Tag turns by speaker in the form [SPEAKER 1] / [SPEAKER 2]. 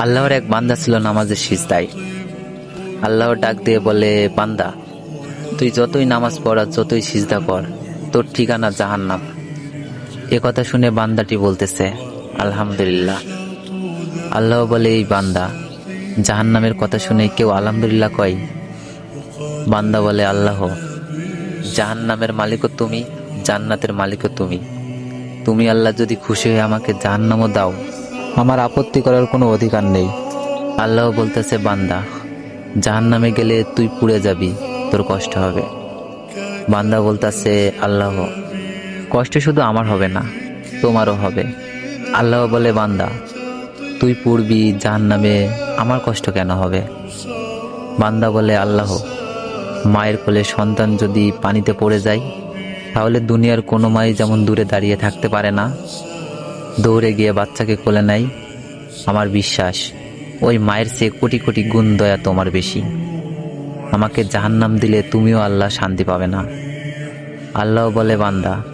[SPEAKER 1] আল্লাহর এক বান্দা ছিল নামাজের সিজদায়। আল্লাহর ডাক দিয়ে বলে, বান্দা, তুই যতই নামাজ পড় আর যতই সিজদা কর, তোর ঠিকানা জাহান্নাম। এ কথা শুনে বান্দাটি বলতেছে, আলহামদুলিল্লাহ। আল্লাহ বলে, এই বান্দা, জাহান্নামের কথা শুনে কেউ আলহামদুলিল্লাহ কয়? বান্দা বলে, আল্লাহ, জাহান্নামের মালিকও তুমি, জান্নাতের মালিকও তুমি। তুমি আল্লাহ যদি খুশি হয়ে আমাকে জাহান্নামও দাও, আমার আপত্তি করার কোনো অধিকার নেই। আল্লাহ বলতেছে, বান্দা, জাহান্নামে গেলে তুই পুড়ে যাবি, তোর কষ্ট হবে। বান্দা বলতেছে, আল্লাহ, কষ্ট শুধু আমার হবে না, তোমারও হবে। আল্লাহ বলে, বান্দা, তুই পুড়বি জাহান্নামে, আমার কষ্ট কেন হবে? বান্দা বলে, আল্লাহ, মায়ের কোলে সন্তান যদি পানিতে পড়ে যায়, তাহলে দুনিয়ার কোনো মাই যেমন দূরে দাঁড়িয়ে থাকতে পারে না, দৌড়ে গিয়ে বাচ্চাকে কোলে নেয়, আমার বিশ্বাস ওই মায়ের চেয়ে কোটি কোটি গুণ দয়া তোমার বেশি। আমাকে জাহান্নাম দিলে তুমিও আল্লাহ শান্তি পাবে না। আল্লাহ বলে, বান্দা,